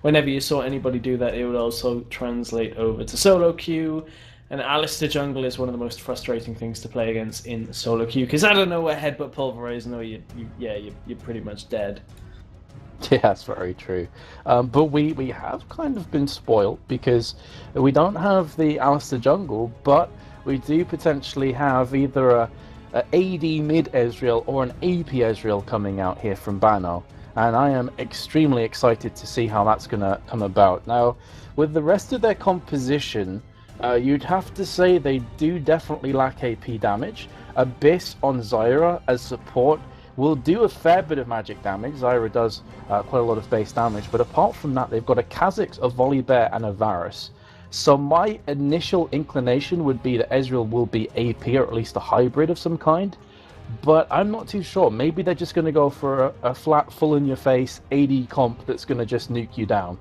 whenever you saw anybody do that, it would also translate over to solo queue. And Alistair jungle is one of the most frustrating things to play against in solo queue, because I don't know where headbutt pulverize, no, you're pretty much dead. Yeah, that's very true. But we have kind of been spoiled because we don't have the Alistair jungle, but we do potentially have either a AD mid Ezreal or an AP Ezreal coming out here from Bano. And I am extremely excited to see how that's going to come about. Now, with the rest of their composition, you'd have to say they do definitely lack AP damage. Abyss on Zyra as support will do a fair bit of magic damage. Zyra does quite a lot of base damage, but apart from that, they've got a Kha'Zix, a Volibear, and a Varus. So my initial inclination would be that Ezreal will be AP, or at least a hybrid of some kind. But I'm not too sure. Maybe they're just going to go for a flat, full-in-your-face AD comp that's going to just nuke you down.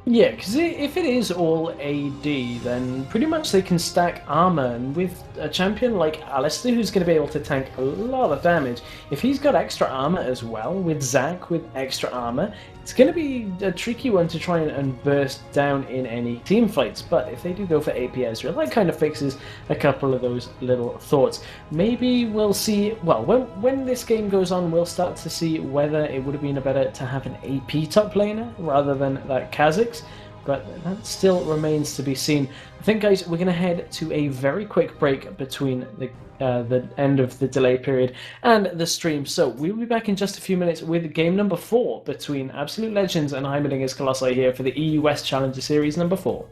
Yeah, because if it is all AD, then pretty much they can stack armor, and with a champion like Alistair, who's going to be able to tank a lot of damage, if he's got extra armor as well, with Zac with extra armor, it's going to be a tricky one to try and burst down in any team fights. But if they do go for AP Ezreal, that kind of fixes a couple of those little thoughts. Maybe we'll see, well, when this game goes on, we'll start to see whether it would have been better to have an AP top laner rather than that Kha'Zix. But that still remains to be seen. I think, guys, we're going to head to a very quick break between the end of the delay period and the stream. So we'll be back in just a few minutes with game number 4 between Absolute Legends and HeimerdingersCollosi here for the EU West Challenger Series number 4.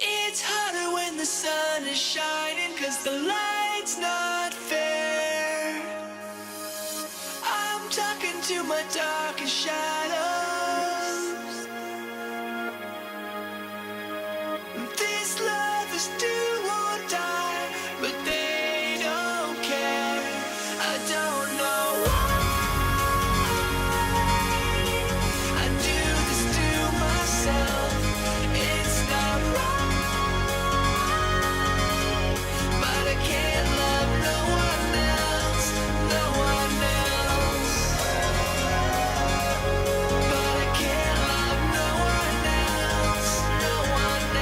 It's harder when the sun is shining, 'cause the light's not fair. I'm talking to my darkest shadows. This love is do or die, but they don't care. I don't know why I do this to myself. It's not right, but I can't love no one else, no one else. But I can't love no one else, no one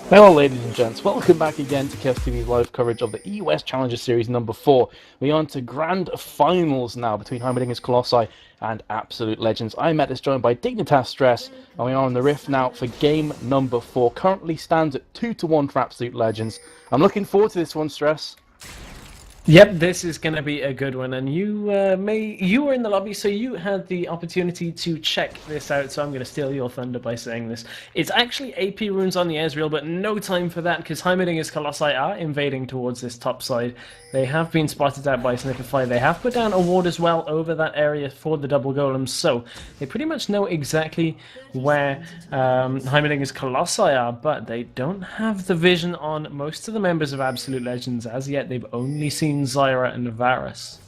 Hello ladies and gents, welcome back again to KaosTV's live coverage of the EUS Challenger Series number 4. We're on to grand finals now between HeimerdingersCollosi and Absolute Legends. I'm Matt, joined by Dignitas Stress, and we are on the rift now for game number 4. Currently stands at 2-1 for Absolute Legends. I'm looking forward to this one, Stress. Yep, this is going to be a good one, and you were in the lobby, so you had the opportunity to check this out, so I'm going to steal your thunder by saying this. It's actually AP runes on the Ezreal, but no time for that, because HeimerdingersCollosi are invading towards this top side. They have been spotted out by Snipify. They have put down a ward as well over that area for the double golems, so they pretty much know exactly where HeimerdingersCollosi are, but they don't have the vision on most of the members of Absolute Legends as yet. They've only seen Zyra and Varus.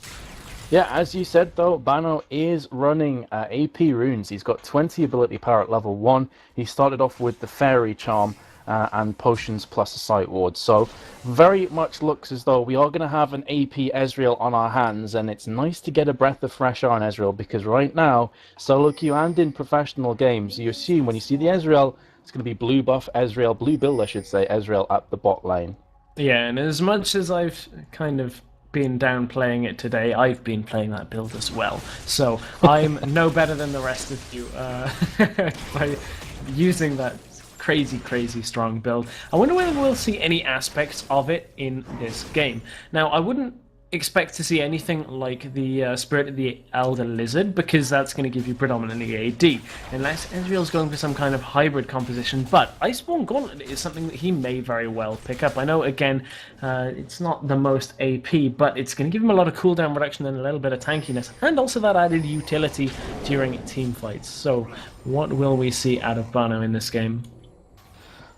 Yeah, as you said though, Bano is running AP runes. He's got 20 ability power at level 1. He started off with the Fairy Charm and potions plus a sight ward. So very much looks as though we are going to have an AP Ezreal on our hands, and it's nice to get a breath of fresh air on Ezreal, because right now, solo queue and in professional games, you assume when you see the Ezreal, it's going to be blue buff Ezreal, blue build I should say, Ezreal at the bot lane. Yeah, and as much as I've kind of been downplaying it today, I've been playing that build as well. So I'm no better than the rest of you by using that crazy strong build. I wonder whether we'll see any aspects of it in this game. Now, I wouldn't expect to see anything like the Spirit of the Elder Lizard, because that's going to give you predominantly AD, unless Ezreal's going for some kind of hybrid composition. But Iceborne Gauntlet is something that he may very well pick up. I know, again, it's not the most AP, but it's going to give him a lot of cooldown reduction and a little bit of tankiness, and also that added utility during team fights. So what will we see out of Bano in this game?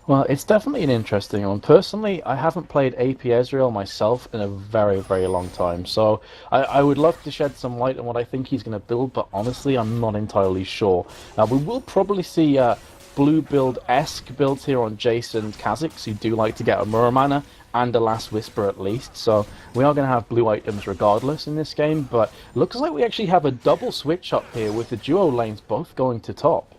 Well, it's definitely an interesting one. Personally, I haven't played AP Ezreal myself in a very long time, so I would love to shed some light on what I think he's going to build, but honestly, I'm not entirely sure. We will probably see blue build-esque builds here on Jason Kha'Zix, who do like to get a Muramana and a Last Whisper at least, so we are going to have blue items regardless in this game, but it looks like we actually have a double switch up here with the duo lanes both going to top.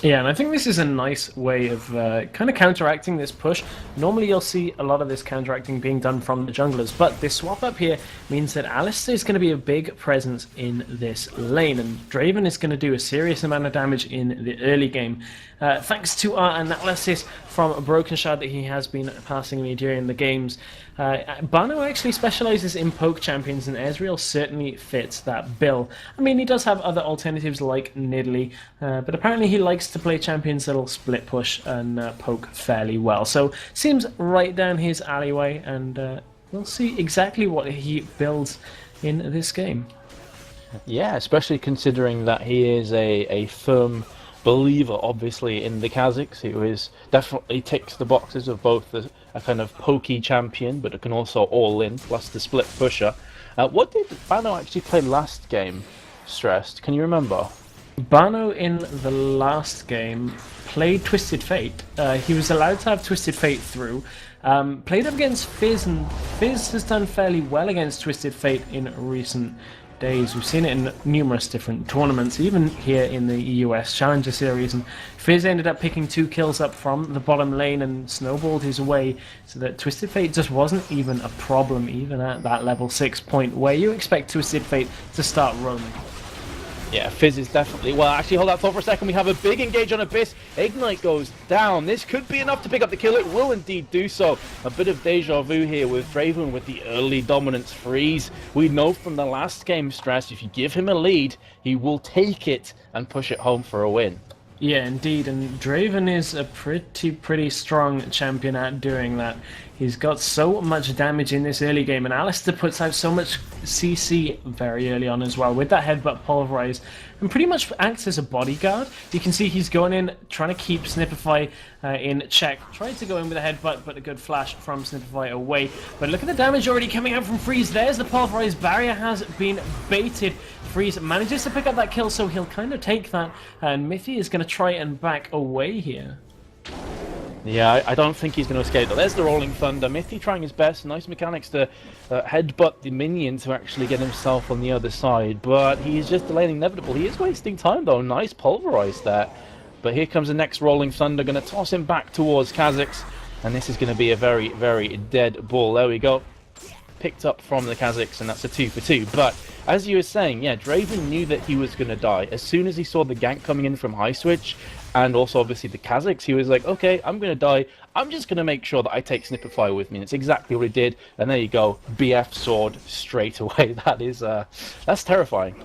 Yeah, and I think this is a nice way of kind of counteracting this push. Normally you'll see a lot of this counteracting being done from the junglers, but this swap up here means that Alistar is going to be a big presence in this lane, and Draven is going to do a serious amount of damage in the early game. Thanks to our analysis from Broken Shard that he has been passing me during the games, Bano actually specializes in poke champions, and Ezreal certainly fits that bill. I mean, he does have other alternatives like Nidalee, but apparently he likes to play champions that'll split push and poke fairly well. So seems right down his alleyway, and we'll see exactly what he builds in this game. Yeah, especially considering that he is a firm believer, obviously, in the Kha'Zix, who is definitely ticks the boxes of both a kind of pokey champion, but it can also all-in, plus the split pusher. What did Bano actually play last game, Stressed? Can you remember? Bano in the last game played Twisted Fate. He was allowed to have Twisted Fate through. Played up against Fizz, and Fizz has done fairly well against Twisted Fate in recent days. We've seen it in numerous different tournaments, even here in the EUS Challenger Series, and Fizz ended up picking 2 kills up from the bottom lane and snowballed his way so that Twisted Fate just wasn't even a problem, even at that level 6 point where you expect Twisted Fate to start roaming. Yeah, Fizz is definitely... Well, actually, hold that thought for a second. We have a big engage on Abyss. Ignite goes down. This could be enough to pick up the kill. It will indeed do so. A bit of deja vu here with Draven with the early dominance freeze. We know from the last game, Stress, if you give him a lead, he will take it and push it home for a win. Yeah, indeed, and Draven is a pretty strong champion at doing that. He's got so much damage in this early game, and Alistar puts out so much CC very early on as well with that headbutt pulverize, and pretty much acts as a bodyguard. You can see he's going in, trying to keep Snipify in check. Tried to go in with a headbutt, but a good flash from Snipify away. But look at the damage already coming out from Freeze. There's the pulverized barrier has been baited. Freeze manages to pick up that kill, so he'll kind of take that, and Mithy is going to try and back away here. Yeah, I don't think he's going to escape. There's the Rolling Thunder. Mithy trying his best. Nice mechanics to headbutt the minion to actually get himself on the other side. But he's just delaying inevitable. He is wasting time, though. Nice pulverize there. But here comes the next Rolling Thunder. Going to toss him back towards Kha'Zix. and this is going to be a very, very dead ball. There we go. Picked up from the Kazakhs, and that's a 2 for 2. But as you were saying, yeah, Draven knew that he was going to die. As soon as he saw the gank coming in from High Switch, and also obviously the Kazakhs, he was like, okay, I'm going to die. I'm just going to make sure that I take Snipperfire with me. And it's exactly what he did. And there you go, BF sword straight away. That's terrifying.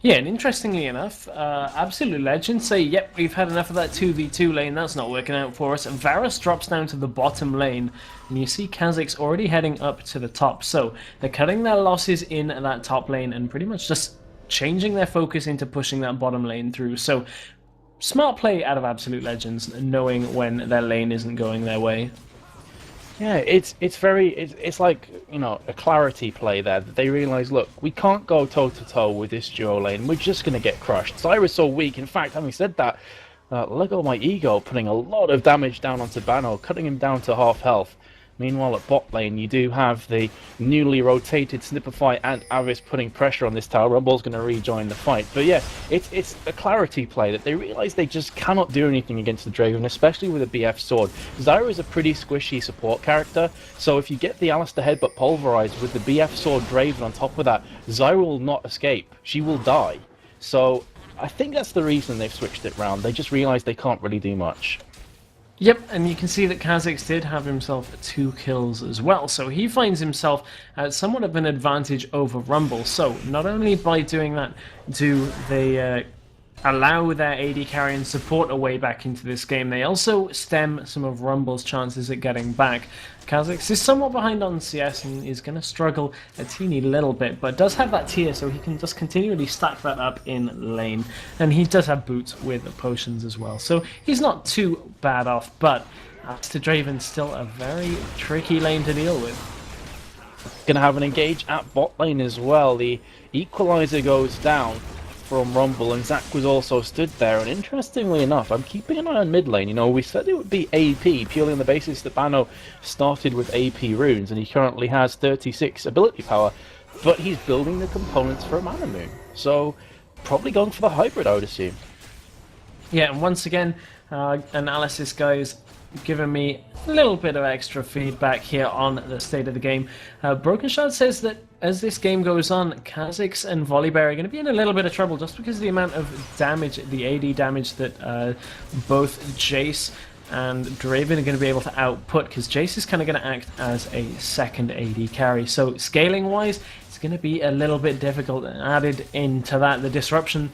Yeah, and interestingly enough, absoluteLegends say, yep, we've had enough of that 2v2 lane, that's not working out for us. Varus drops down to the bottom lane, and you see Kazakhs already heading up to the top. So they're cutting their losses in that top lane and pretty much just changing their focus into pushing that bottom lane through. So smart play out of absoluteLegends, knowing when their lane isn't going their way. Yeah, it's like, you know, a clarity play there, that they realise, look, we can't go toe-to-toe with this duo lane, we're just going to get crushed. Zyra's so weak. In fact, having said that, Lego My Ego putting a lot of damage down onto Bano, cutting him down to half health. Meanwhile, at bot lane, you do have the newly rotated Snipperfy and Avis putting pressure on this tower. Rumble's going to rejoin the fight. But yeah, it's a clarity play that they realise they just cannot do anything against the Draven, especially with a BF sword. Zyra is a pretty squishy support character, so if you get the Alistair Headbutt pulverized with the BF sword Draven on top of that, Zyra will not escape. She will die. So I think that's the reason they've switched it round. They just realised they can't really do much. Yep, and you can see that Kazakhs did have himself 2 kills as well, so he finds himself at somewhat of an advantage over Rumble. So not only by doing that do they allow their AD carry and support a way back into this game, they also stem some of Rumble's chances at getting back. Kazakhs is somewhat behind on CS and is going to struggle a teeny little bit, but does have that tier, so he can just continually stack that up in lane. And he does have boots with potions as well, so he's not too bad off, but as to Draven, still a very tricky lane to deal with. Going to have an engage at bot lane as well. The equalizer goes down from Rumble, and Zac was also stood there, and interestingly enough, I'm keeping an eye on mid lane. You know, we said it would be AP purely on the basis that Bano started with AP runes and he currently has 36 ability power, but he's building the components for a Mana Moon, so probably going for the hybrid, I would assume. Yeah, and once again, analysis guys giving me a little bit of extra feedback here on the state of the game. Broken Shard says that as this game goes on, Kazakhs and Volibear are going to be in a little bit of trouble just because of the amount of damage, the AD damage that both Jace and Draven are going to be able to output, because Jace is kind of going to act as a second AD carry. So scaling wise, it's going to be a little bit difficult, and added into that the disruption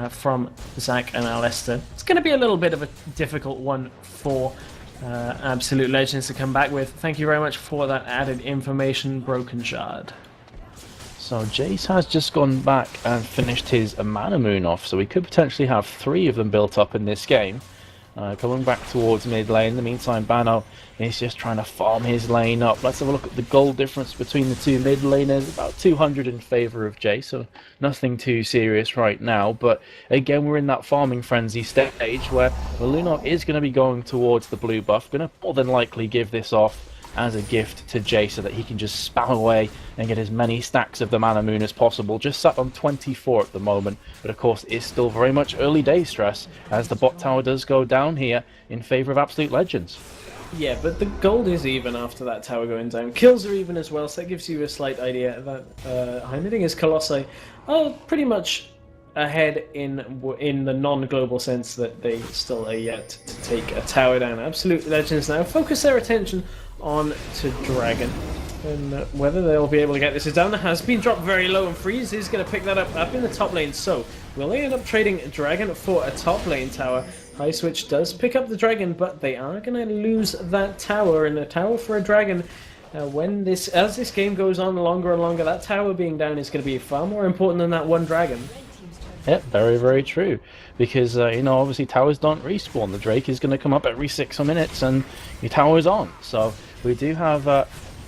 from Zac and Alistair. It's going to be a little bit of a difficult one for absoluteLegends to come back with. Thank you very much for that added information, Broken Shard. So Jace has just gone back and finished his Mana Moon off, so we could potentially have 3 of them built up in this game. Coming back towards mid lane. In the meantime, Bano is just trying to farm his lane up. Let's have a look at the gold difference between the 2 mid laners. About 200 in favour of Jace, so nothing too serious right now. But again, we're in that farming frenzy stage where Luno is going to be going towards the blue buff. Going to more than likely give this off as a gift to Jace so that he can just spam away and get as many stacks of the Mana Moon as possible. Just sat on 24 at the moment, but of course it's still very much early day stress as the bot tower does go down here in favour of absoluteLegends. Yeah, but the gold is even after that tower going down. Kills are even as well, so that gives you a slight idea that HeimerdingersCollosi are pretty much ahead in the non-global sense that they still are yet to take a tower down. absoluteLegends now focus their attention on to Dragon, and whether they'll be able to get this down. It has been dropped very low, and Freeze is going to pick that up in the top lane. So will they end up trading Dragon for a top lane tower? High Switch does pick up the Dragon, but they are going to lose that tower, and a tower for a Dragon. As this game goes on longer and longer, that tower being down is going to be far more important than that one Dragon. Yep, very, very true. Because, you know, obviously towers don't respawn. The Drake is going to come up every 6 minutes and your tower's on. So we do have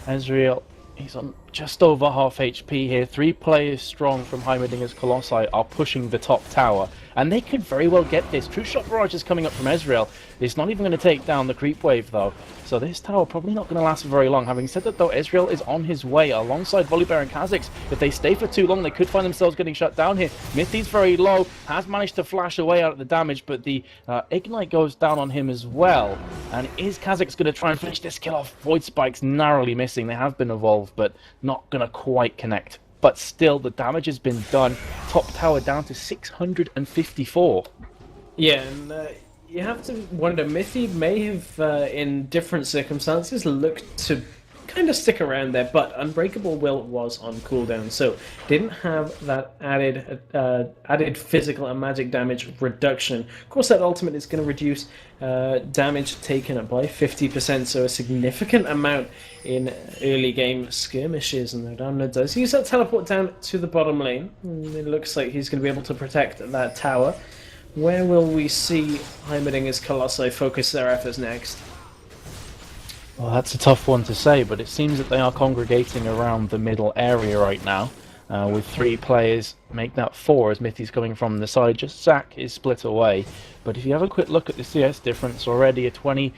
Ezreal. He's on just over half HP here. 3 players strong from HeimerdingersCollosi are pushing the top tower, and they could very well get this. True Shot Barrage is coming up from Ezreal. It's not even going to take down the creep wave, though, so this tower probably not going to last for very long. Having said that, though, Ezreal is on his way alongside Volibear and Kha'Zix. If they stay for too long, they could find themselves getting shut down here. Mithy's very low, has managed to flash away out of the damage, but the Ignite goes down on him as well. And is Kha'Zix going to try and finish this kill off? Void Spike's narrowly missing. They have been evolved, but not going to quite connect. But still, the damage has been done. Top tower down to 654. Yeah, and you have to wonder, Mithy may have, in different circumstances, looked to kind of stick around there, but Unbreakable Will was on cooldown, so didn't have that added physical and magic damage reduction. Of course, that ultimate is going to reduce damage taken by 50%, so a significant amount in early game skirmishes. And Nodamna does use that teleport down to the bottom lane. It looks like he's going to be able to protect that tower. Where will we see HeimerdingersCollosi focus their efforts next? Well, that's a tough one to say, but it seems that they are congregating around the middle area right now, with 3 players. Make that 4 as Mithy's coming from the side. Just Zac is split away. But if you have a quick look at the CS difference, already a 20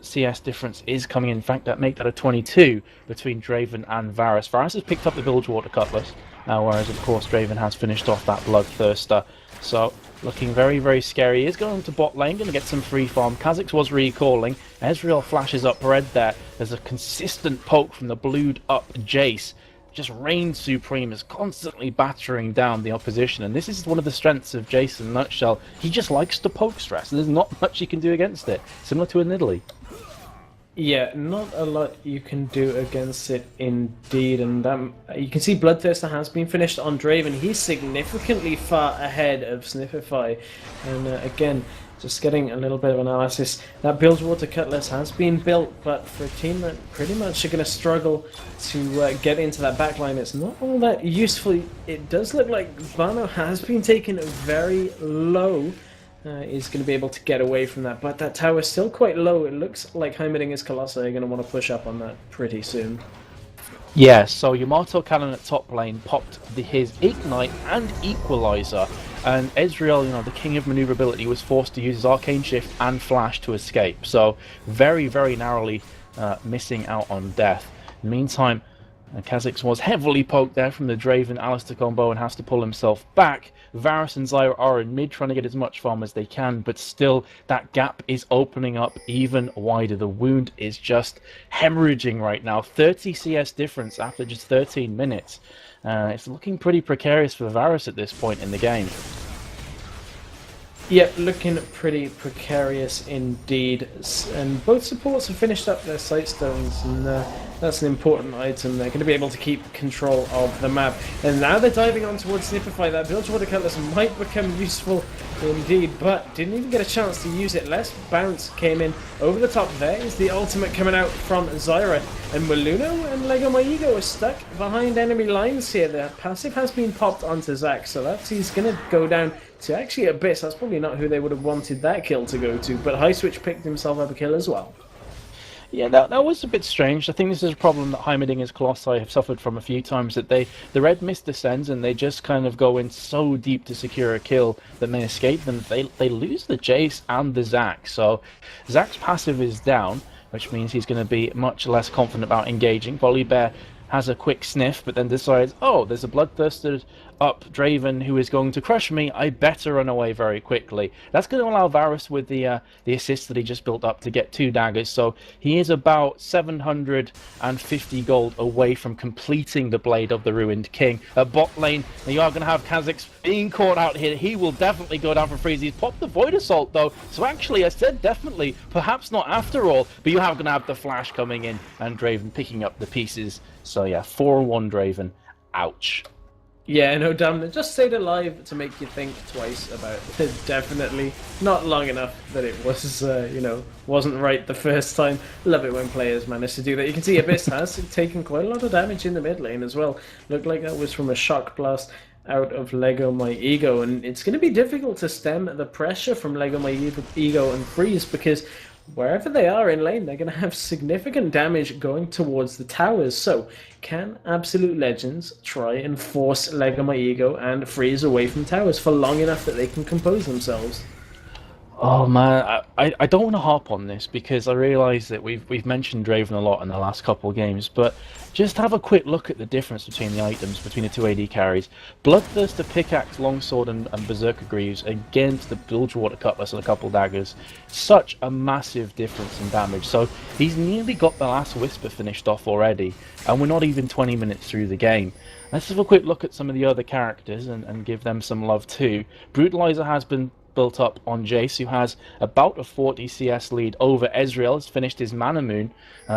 CS difference is coming in. In fact, that make that a 22 between Draven and Varus. Varus has picked up the Bilgewater Cutlass, whereas of course Draven has finished off that Bloodthirster. So looking very, very scary. He is going to bot lane, going to get some free farm. Kha'Zix was recalling. Ezreal flashes up red there. There's a consistent poke from the blued up Jace. Just reigns supreme, is constantly battering down the opposition. And this is one of the strengths of Jace in a nutshell. He just likes to poke stress, and there's not much you can do against it. Similar to a Nidalee. Yeah, not a lot you can do against it indeed, and you can see Bloodthirster has been finished on Draven. He's significantly far ahead of Snifify, and again, just getting a little bit of analysis. That Bilgewater Cutlass has been built, but for a team that pretty much are going to struggle to get into that backline, it's not all that useful. It does look like Vano has been taken very low. Is going to be able to get away from that, but that tower is still quite low. It looks like HeimerdingersCollosi are going to want to push up on that pretty soon. Yeah, so Yamato Cannon at top lane popped his Ignite and Equalizer, and Ezreal, you know, the king of maneuverability, was forced to use his Arcane Shift and Flash to escape, so very, very narrowly missing out on death. In the meantime, Kha'Zix was heavily poked there from the Draven Alistar combo and has to pull himself back. Varus and Zyra are in mid trying to get as much farm as they can, but still that gap is opening up even wider. The wound is just hemorrhaging right now. 30 CS difference after just 13 minutes. It's looking pretty precarious for Varus at this point in the game. Yep, looking pretty precarious indeed. And both supports have finished up their Sightstones, and that's an important item. They're going to be able to keep control of the map. And now they're diving on towards Snifify. That Bilgewater Cutlass might become useful indeed, but didn't even get a chance to use it. Less bounce came in over the top. There is the ultimate coming out from Zyra. And Maluno and Lego My Ego are stuck behind enemy lines here. The passive has been popped onto Zac, so he's going to go down to actually Abyss. That's probably not who they would have wanted that kill to go to, but High Switch picked himself up a kill as well. Yeah, that was a bit strange. I think this is a problem that HeimerdingersCollosi have suffered from a few times, that the red mist descends and they just kind of go in so deep to secure a kill that may escape them. They lose the Jace and the Zac, so Zac's passive is down, which means he's going to be much less confident about engaging. Volibear has a quick sniff, but then decides, oh, there's a Bloodthirster up Draven who is going to crush me, I better run away very quickly. That's going to allow Varus, with the assist that he just built up, to get 2 daggers, so he is about 750 gold away from completing the Blade of the Ruined King. At bot lane, you are going to have Kha'Zix being caught out here. He will definitely go down for freeze. He's popped the Void Assault though, so actually I said definitely, perhaps not after all, but you have going to have the Flash coming in and Draven picking up the pieces. So yeah, 4-1 Draven. Ouch. Yeah, no, damn it. Just stayed alive to make you think twice about it. Definitely not long enough that it was, wasn't right the first time. Love it when players manage to do that. You can see Abyss has taken quite a lot of damage in the mid lane as well. Looked like that was from a shock blast out of Lego My Ego, and it's going to be difficult to stem the pressure from Lego My Ego and Freeze, because wherever they are in lane, they're going to have significant damage going towards the towers. So, can Absolute Legends try and force Lego My Ego and Freeze away from towers for long enough that they can compose themselves? Oh man, I don't want to harp on this because I realise that we've mentioned Draven a lot in the last couple of games, but just have a quick look at the difference between the items between the two AD carries. Bloodthirster Pickaxe, Longsword and Berserker Greaves against the Bilgewater Cutlass and a couple daggers. Such a massive difference in damage. So he's nearly got the last Whisper finished off already, and we're not even 20 minutes through the game. Let's have a quick look at some of the other characters and give them some love too. Brutalizer has been built up on Jace, who has about a 40 CS lead over Ezreal, has finished his Mana Moon.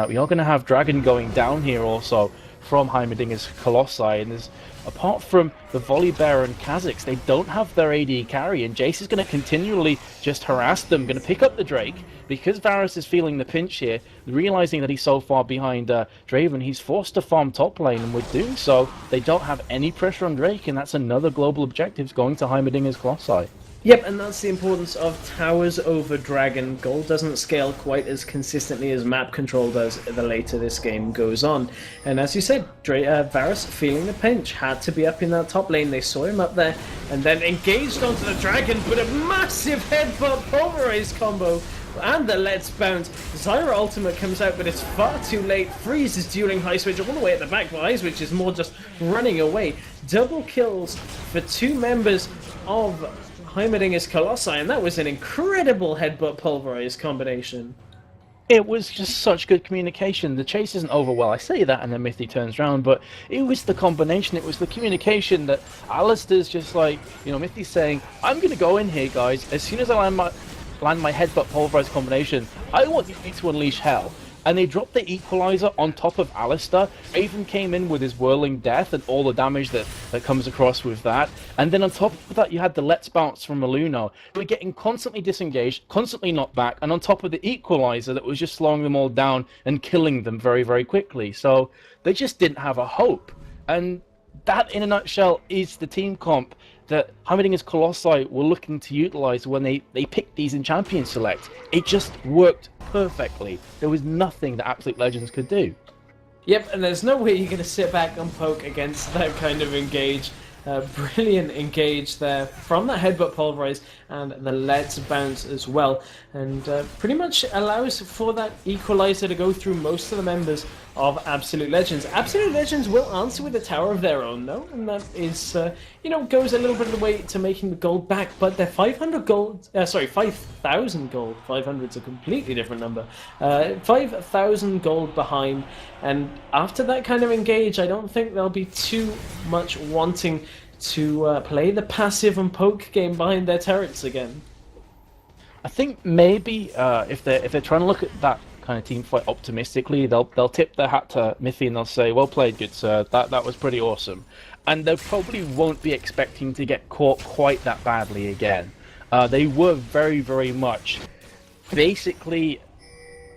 We are going to have Dragon going down here also from HeimerdingersCollosi, and there's, apart from the Volibear and Kha'Zix, they don't have their AD carry, and Jace is going to continually just harass them, going to pick up the Drake, because Varus is feeling the pinch here, realizing that he's so far behind Draven, he's forced to farm top lane, and with doing so, they don't have any pressure on Drake, and that's another global objective going to HeimerdingersCollosi. Yep, and that's the importance of towers over dragon. Gold doesn't scale quite as consistently as map control does the later this game goes on. And as you said, Varus feeling the pinch, had to be up in that top lane. They saw him up there and then engaged onto the dragon, but a massive headbutt pulverize combo. And the Let's Bounce. Zyra ultimate comes out, but it's far too late. Freeze is dueling High Switch all the way at the back, but High Switch is more just running away. Double kills for two members of HeimerdingersCollosi, and that was an incredible headbutt pulverize combination. It was just such good communication. The chase isn't over well, I say that, and then Mithy turns around, but it was the combination, it was the communication that Alistair's just like, you know, Mithy's saying, I'm going to go in here, guys, as soon as I land my headbutt pulverize combination, I want you to unleash hell. And they dropped the equalizer on top of Alistair. Raven came in with his whirling death and all the damage that comes across with that. And then on top of that, you had the Let's Bounce from Maluno. They were getting constantly disengaged, constantly knocked back, and on top of the equalizer that was just slowing them all down and killing them very, very quickly. So they just didn't have a hope. And that, in a nutshell, is the team comp that HeimerdingersCollosi were looking to utilize when they picked these in Champion Select. It just worked perfectly. There was nothing that Absolute Legends could do. Yep, and there's no way you're going to sit back and poke against that kind of engage. Brilliant engage there from that headbutt pulverize and the Let's Bounce as well, and pretty much allows for that equalizer to go through most of the members of Absolute Legends. Absolute Legends will answer with a tower of their own though, and that is, goes a little bit of the way to making the gold back, but they're 5,000 gold, 500's a completely different number, 5,000 gold behind, and after that kind of engage, I don't think they'll be too much wanting to play the passive and poke game behind their turrets again. I think maybe if they're trying to look at that kind of team fight optimistically, they'll tip their hat to Mithy and they'll say, "Well played, good sir. That was pretty awesome." And they probably won't be expecting to get caught quite that badly again. They were very, very much basically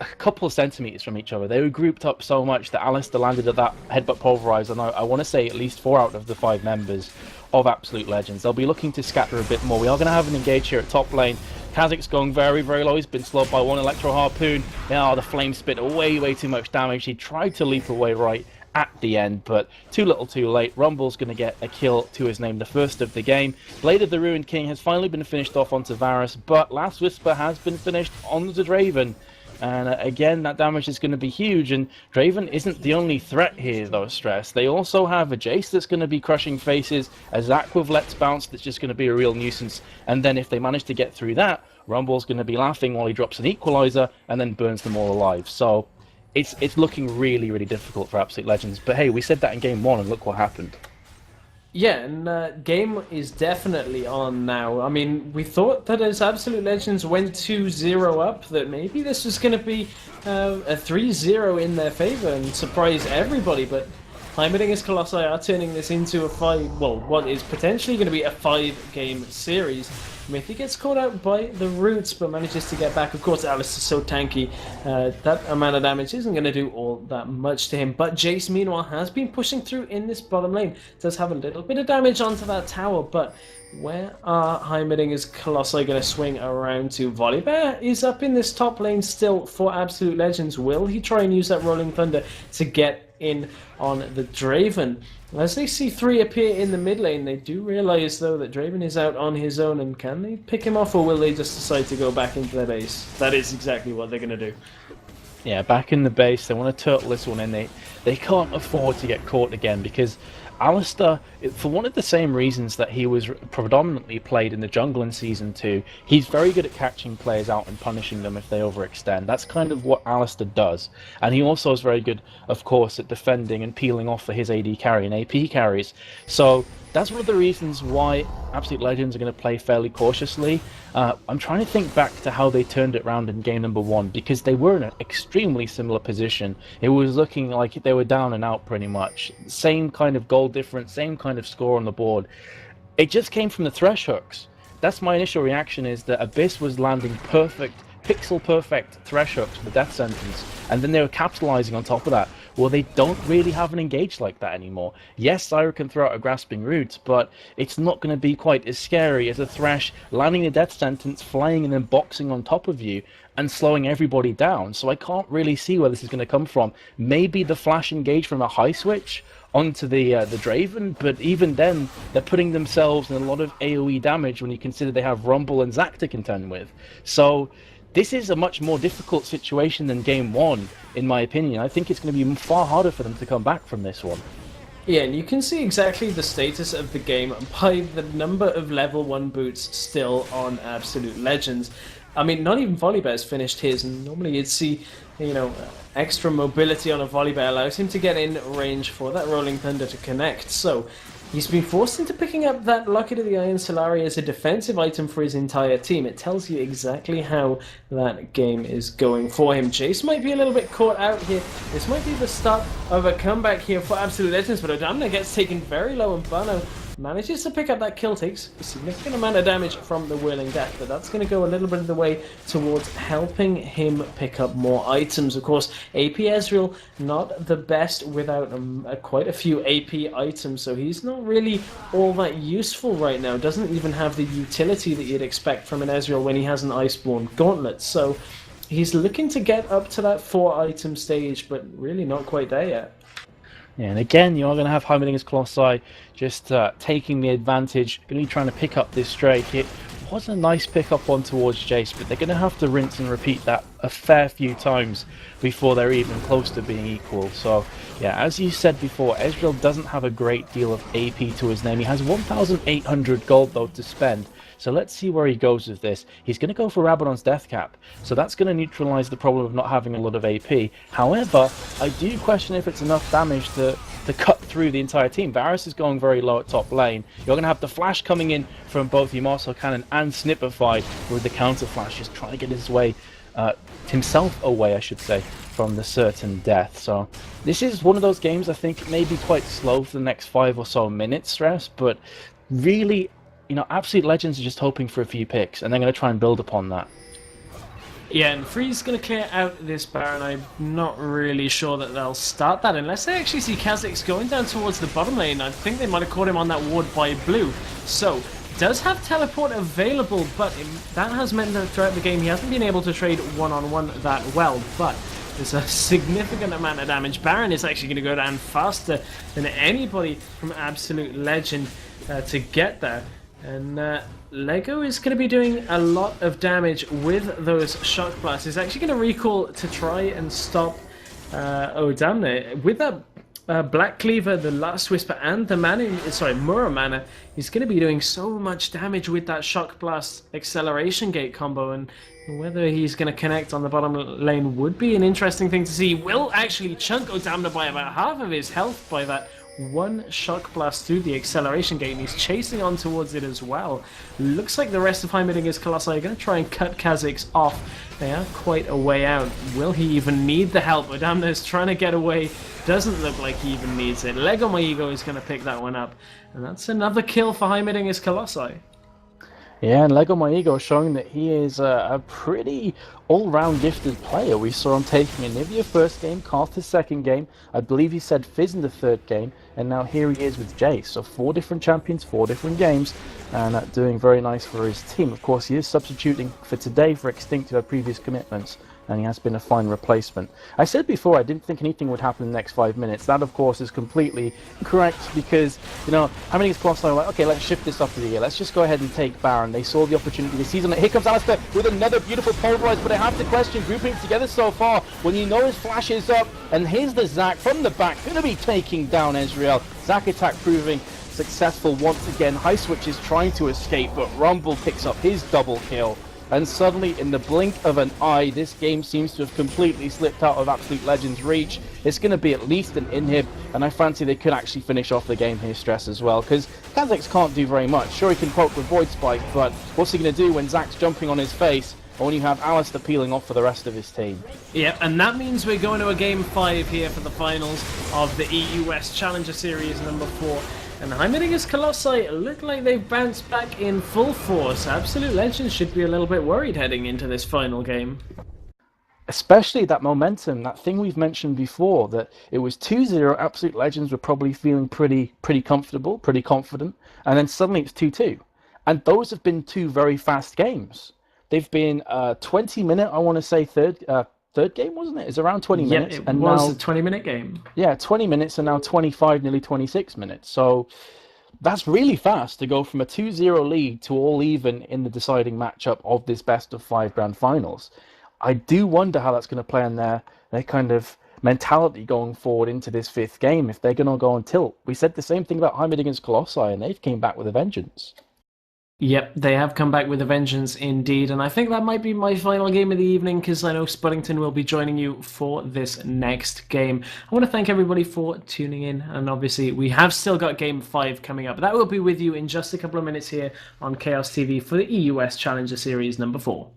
a couple of centimeters from each other. They were grouped up so much that Alistair landed at that headbutt pulverize, and I want to say at least 4 out of the 5 members of Absolute Legends. They'll be looking to scatter a bit more. We are going to have an engage here at top lane. Kha'Zix going very, very low. He's been slowed by 1 Electro Harpoon. The flame spit way too much damage. He tried to leap away right at the end, but too little too late. Rumble's going to get a kill to his name, the first of the game. Blade of the Ruined King has finally been finished off onto Varus, but Last Whisper has been finished onto Draven. And again, that damage is going to be huge, and Draven isn't the only threat here, though, Stress. They also have a Jace that's going to be crushing faces, a Zac with Let's Bounce that's just going to be a real nuisance, and then if they manage to get through that, Rumble's going to be laughing while he drops an equalizer and then burns them all alive. So it's looking really, really difficult for Absolute Legends, but hey, we said that in Game 1, and look what happened. Yeah, and game is definitely on now. I mean, we thought that as Absolute Legends went 2-0 up, that maybe this was going to be a 3-0 in their favor and surprise everybody, but HeimerdingersCollosi are turning this into what is potentially going to be a 5-game series. Mythic gets caught out by the roots, but manages to get back. Of course, Alice is so tanky, that amount of damage isn't going to do all that much to him. But Jace, meanwhile, has been pushing through in this bottom lane. Does have a little bit of damage onto that tower, but where are HeimerdingersCollosi going to swing around to? Volibear is up in this top lane still for Absolute Legends. Will he try and use that Rolling Thunder to get in on the Draven? As they see 3 appear in the mid lane, they do realize though that Draven is out on his own, and can they pick him off, or will they just decide to go back into their base? That is exactly what they're going to do. Yeah, back in the base, they want to turtle this one in. They can't afford to get caught again, because Alistar, for one of the same reasons that he was predominantly played in the jungle in Season 2, he's very good at catching players out and punishing them if they overextend. That's kind of what Alistar does. And he also is very good, of course, at defending and peeling off for his AD carry and AP carries. So that's one of the reasons why Absolute Legends are going to play fairly cautiously. I'm trying to think back to how they turned it around in game number 1, because they were in an extremely similar position. It was looking like they were down and out pretty much. Same kind of goal difference, same kind of score on the board. It just came from the thresh hooks. That's my initial reaction, is that Abyss was landing perfect, pixel perfect thresh hooks for the death sentence, and then they were capitalizing on top of that. Well, they don't really have an engage like that anymore. Yes, Zyra can throw out a grasping root, but it's not going to be quite as scary as a Thresh landing the death sentence, flying and then boxing on top of you and slowing everybody down. So I can't really see where this is going to come from. Maybe the flash engage from a high switch onto the Draven, but even then they're putting themselves in a lot of AoE damage when you consider they have Rumble and Zac to contend with. So this is a much more difficult situation than game 1, in my opinion. I think it's going to be far harder for them to come back from this one. Yeah, and you can see exactly the status of the game by the number of level 1 boots still on Absolute Legends. I mean, not even Volibear's finished his, and normally you'd see, extra mobility on a Volibear allows him to get in range for that Rolling Thunder to connect. So he's been forced into picking up that Locket of the Iron Solari as a defensive item for his entire team. It tells you exactly how that game is going for him. Jace might be a little bit caught out here. This might be the start of a comeback here for Absolute Legends, but Odamna gets taken very low, and Bano manages to pick up that kill, takes a significant amount of damage from the Whirling Death, but that's going to go a little bit of the way towards helping him pick up more items. Of course, AP Ezreal, not the best without quite a few AP items, so he's not really all that useful right now. Doesn't even have the utility that you'd expect from an Ezreal when he has an Iceborne Gauntlet, so he's looking to get up to that 4-item stage, but really not quite there yet. Yeah, and again, you're going to have HeimerdingersCollosi just taking the advantage, going to be trying to pick up this Drake. It was a nice pick up on towards Jace, but they're going to have to rinse and repeat that a fair few times before they're even close to being equal. So, yeah, as you said before, Ezreal doesn't have a great deal of AP to his name. He has 1,800 gold, though, to spend. So let's see where he goes with this. He's going to go for Rabadon's Death Cap, so that's going to neutralize the problem of not having a lot of AP. However, I do question if it's enough damage to cut through the entire team. Varus is going very low at top lane. You're going to have the flash coming in from both Yamato Cannon and Snipperfied with the counter flash, just trying to get himself away, I should say, from the certain death. So this is one of those games I think may be quite slow for the next 5 or so minutes, Stress, but really, Absolute Legends are just hoping for a few picks, and they're going to try and build upon that. Yeah, and Free's going to clear out this Baron. I'm not really sure that they'll start that unless they actually see Kha'Zix going down towards the bottom lane. I think they might have caught him on that ward by blue. So, does have teleport available, but that has meant that throughout the game he hasn't been able to trade one-on-one that well, but there's a significant amount of damage. Baron is actually going to go down faster than anybody from Absolute Legend to get there. And Lego is going to be doing a lot of damage with those shock blasts. He's actually going to recall to try and stop Odamna. With that Black Cleaver, the Last Whisper, and the Mura Mana, he's going to be doing so much damage with that shock blast acceleration gate combo, and whether he's going to connect on the bottom lane would be an interesting thing to see. He will actually chunk Odamna by about half of his health by that one shock blast through the acceleration gate, and he's chasing on towards it as well. Looks like the rest of HeimerdingersCollosi are going to try and cut Kha'Zix off. They are quite a way out. Will he even need the help? Odamna is trying to get away Doesn't look like he even needs it. Lego My Ego is going to pick that one up. And that's another kill for HeimerdingersCollosi. Yeah, and Lego My Ego showing that he is a pretty all-round gifted player. We saw him taking Anivia first game, Kaostv second game, I believe he said Fizz in the third game, and now here he is with Jace. So 4 different champions, 4 different games, and doing very nice for his team. Of course, he is substituting for today for Extinct, who had previous commitments, and he has been a fine replacement. I said before I didn't think anything would happen in the next 5 minutes. That, of course, is completely incorrect because, you know, HeimerdingersCollosi are like, okay, let's shift this up to the year. Let's just go ahead and take Baron. They saw the opportunity this season. Here comes Alistar with another beautiful pulverize, but I have to question grouping together so far when you know his flash is up. And here's the Zac from the back, going to be taking down Ezreal. Zac attack proving successful once again. High Switch is trying to escape, but Rumble picks up his double kill. And suddenly, in the blink of an eye, this game seems to have completely slipped out of absoluteLegends' reach. It's going to be at least an inhib, and I fancy they could actually finish off the game here, Stress, as well, because Kha'Zix can't do very much. Sure, he can poke with Void Spike, but what's he going to do when Zac's jumping on his face, or when you have Alistar peeling off for the rest of his team? Yep, and that means we're going to a Game 5 here for the finals of the EUS Challenger Series number 4. And HeimerdingersCollosi look like they've bounced back in full force. absoluteLegends should be a little bit worried heading into this final game. Especially that momentum, that thing we've mentioned before, that it was 2-0, absoluteLegends were probably feeling pretty comfortable, pretty confident, and then suddenly it's 2-2. And those have been 2 very fast games. They've been 20-minute, I want to say, third game, wasn't it? It's around 20 minutes. Yeah, it was a 20-minute game. Yeah, 20 minutes and now 25, nearly 26 minutes. So that's really fast to go from a 2-0 lead to all even in the deciding matchup of this best-of-5 grand finals. I do wonder how that's going to play on their kind of mentality going forward into this 5th game, if they're going to go on tilt. We said the same thing about HeimerdingersCollosi, and they've came back with a vengeance. Yep, they have come back with a vengeance indeed, and I think that might be my final game of the evening because I know Spuddington will be joining you for this next game. I want to thank everybody for tuning in, and obviously we have still got Game 5 coming up. That will be with you in just a couple of minutes here on Kaostv for the EUS Challenger Series number 4.